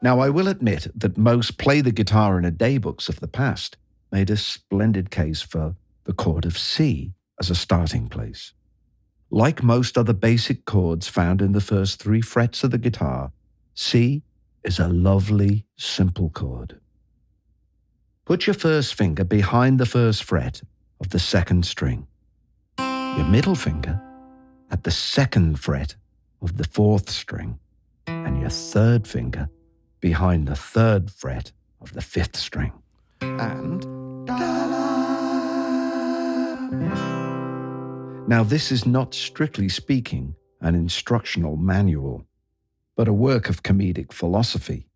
Now, I will admit that most play the guitar in a day books of the past made a splendid case for the chord of C as a starting place. Like most other basic chords found in the first 3 frets of the guitar, C is a lovely, simple chord. Put your first finger behind the first fret of the 2nd string, your middle finger at the 2nd fret of the 4th string, and your 3rd finger behind the 3rd fret of the 5th string. And now, this is not strictly speaking an instructional manual, but a work of comedic philosophy.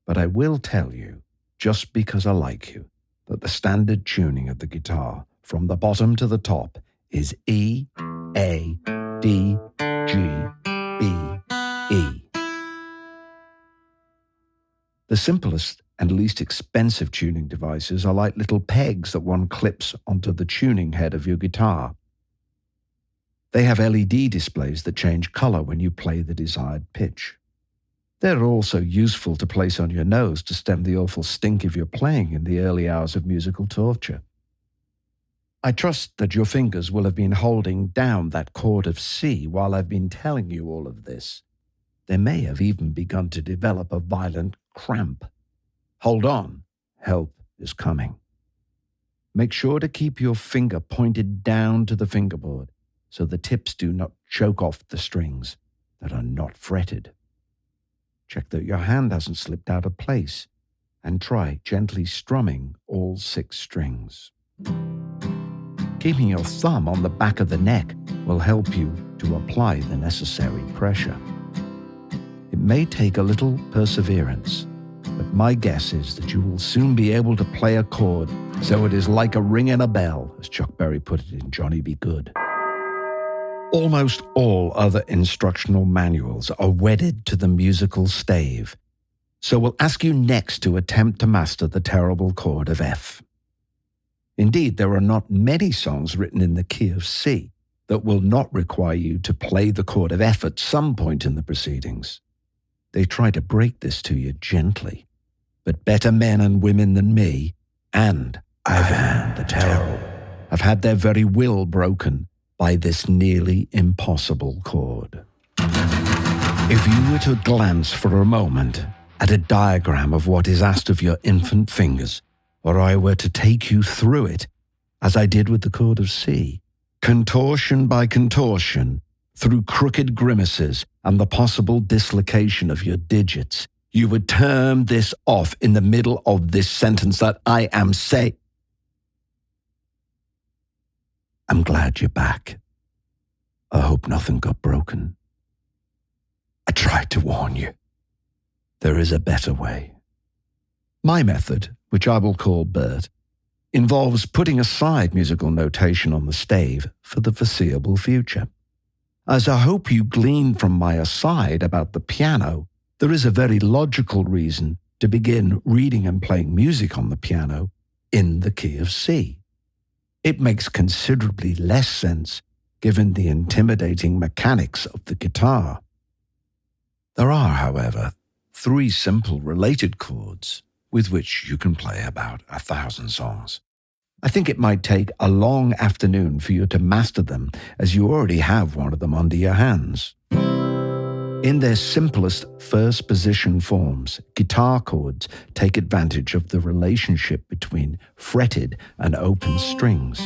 But I will tell you, just because I like you, that the standard tuning of the guitar from the bottom to the top is E, A, D, G, B, E. The simplest and least expensive tuning devices are like little pegs that one clips onto the tuning head of your guitar. They have LED displays that change color when you play the desired pitch. They're also useful to place on your nose to stem the awful stink of your playing in the early hours of musical torture. I trust that your fingers will have been holding down that chord of C while I've been telling you all of this. They may have even begun to develop a violent cramp. Hold on, help is coming. Make sure to keep your finger pointed down to the fingerboard so the tips do not choke off the strings that are not fretted. Check that your hand hasn't slipped out of place, and try gently strumming all 6 strings. Keeping your thumb on the back of the neck will help you to apply the necessary pressure. It may take a little perseverance, but my guess is that you will soon be able to play a chord so it is like a ring in a bell, as Chuck Berry put it in Johnny Be Good. Almost all other instructional manuals are wedded to the musical stave, so we'll ask you next to attempt to master the terrible chord of F. Indeed, there are not many songs written in the key of C that will not require you to play the chord of F at some point in the proceedings. They try to break this to you gently, but better men and women than me, and Ivan the Terrible, have had their very will broken by this nearly impossible chord. If you were to glance for a moment at a diagram of what is asked of your infant fingers, or I were to take you through it, as I did with the chord of C, contortion by contortion, through crooked grimaces and the possible dislocation of your digits, you would turn this off in the middle of this sentence that I am saying. I'm glad you're back. I hope nothing got broken. I tried to warn you. There is a better way. My method, which I will call Bert, involves putting aside musical notation on the stave for the foreseeable future. As I hope you glean from my aside about the piano, there is a very logical reason to begin reading and playing music on the piano in the key of C. It makes considerably less sense given the intimidating mechanics of the guitar. There are, however, 3 simple related chords with which you can play about 1,000 songs. I think it might take a long afternoon for you to master them, as you already have one of them under your hands. In their simplest first position forms, guitar chords take advantage of the relationship between fretted and open strings.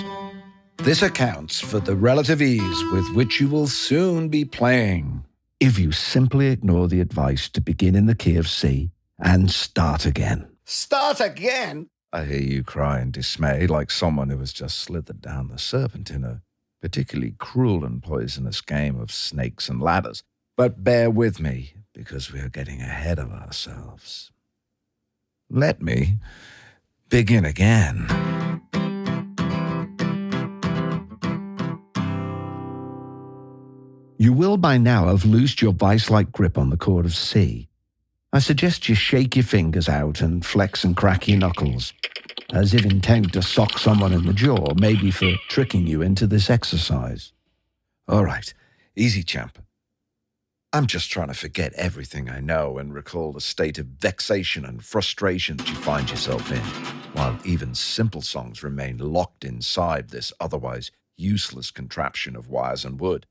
This accounts for the relative ease with which you will soon be playing if you simply ignore the advice to begin in the key of C and start again. Start again? I hear you cry in dismay like someone who has just slithered down the serpent in a particularly cruel and poisonous game of snakes and ladders. But bear with me, because we are getting ahead of ourselves. Let me begin again. You will by now have loosed your vice-like grip on the chord of C. I suggest you shake your fingers out and flex and crack your knuckles, as if intending to sock someone in the jaw, maybe for tricking you into this exercise. All right, easy, champ. I'm just trying to forget everything I know and recall the state of vexation and frustration that you find yourself in, while even simple songs remain locked inside this otherwise useless contraption of wires and wood.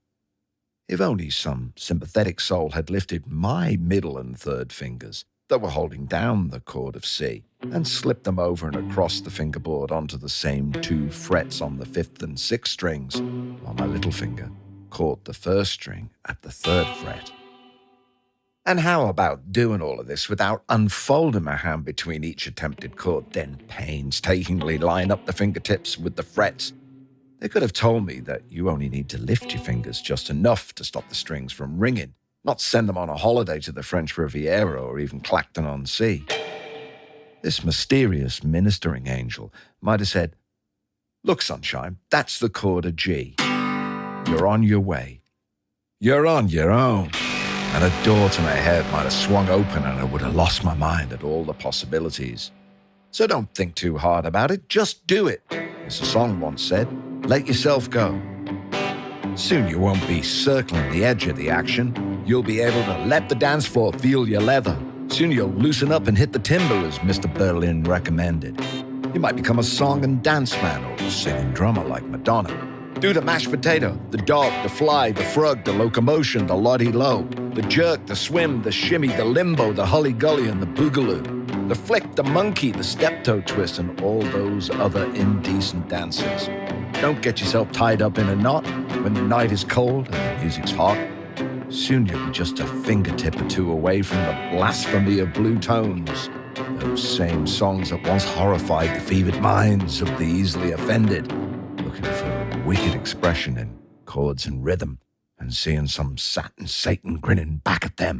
If only some sympathetic soul had lifted my middle and third fingers that were holding down the chord of C and slipped them over and across the fingerboard onto the same two frets on the fifth and sixth strings, while my little finger caught the first string at the third fret. And how about doing all of this without unfolding my hand between each attempted chord, then painstakingly line up the fingertips with the frets? They could have told me that you only need to lift your fingers just enough to stop the strings from ringing, not send them on a holiday to the French Riviera or even Clacton-on-Sea. This mysterious ministering angel might have said, "Look, sunshine, that's the chord of G. You're on your way. You're on your own." And a door to my head might have swung open and I would have lost my mind at all the possibilities. So don't think too hard about it, just do it. As the song once said, let yourself go. Soon you won't be circling the edge of the action. You'll be able to let the dance floor feel your leather. Soon you'll loosen up and hit the timber, as Mr. Berlin recommended. You might become a song and dance man or a singing drummer like Madonna. Do the mashed potato, the dog, the fly, the frog, the locomotion, the lottie-low, the jerk, the swim, the shimmy, the limbo, the hully-gully, and the boogaloo, the flick, the monkey, the step-toe twist, and all those other indecent dances. Don't get yourself tied up in a knot when the night is cold and the music's hot. Soon you'll be just a fingertip or two away from the blasphemy of blue tones, those same songs that once horrified the fevered minds of the easily offended, looking for a wicked expression in chords and rhythm, and seeing some satin Satan grinning back at them.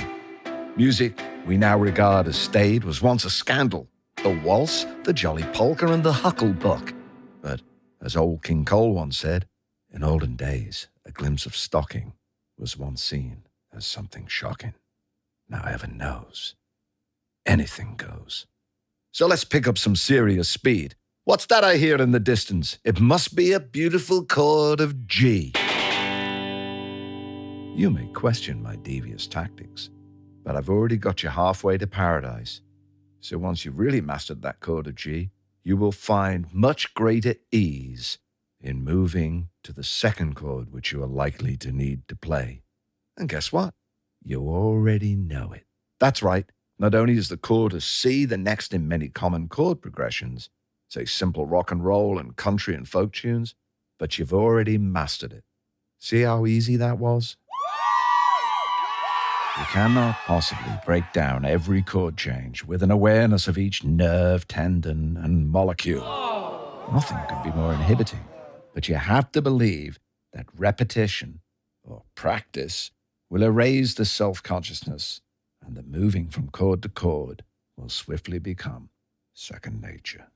Music we now regard as staid was once a scandal. The waltz, the jolly polka, and the hucklebuck. But, as old King Cole once said, in olden days, a glimpse of stocking was once seen as something shocking. Now heaven knows, anything goes. So let's pick up some serious speed. What's that I hear in the distance? It must be a beautiful chord of G. You may question my devious tactics, but I've already got you halfway to paradise. So once you've really mastered that chord of G, you will find much greater ease in moving to the second chord which you are likely to need to play. And guess what? You already know it. That's right. Not only is the chord of C the next in many common chord progressions, say simple rock and roll and country and folk tunes, but you've already mastered it. See how easy that was? You cannot possibly break down every chord change with an awareness of each nerve, tendon, and molecule. Nothing could be more inhibiting, but you have to believe that repetition, or practice, will erase the self-consciousness, and that moving from chord to chord will swiftly become second nature.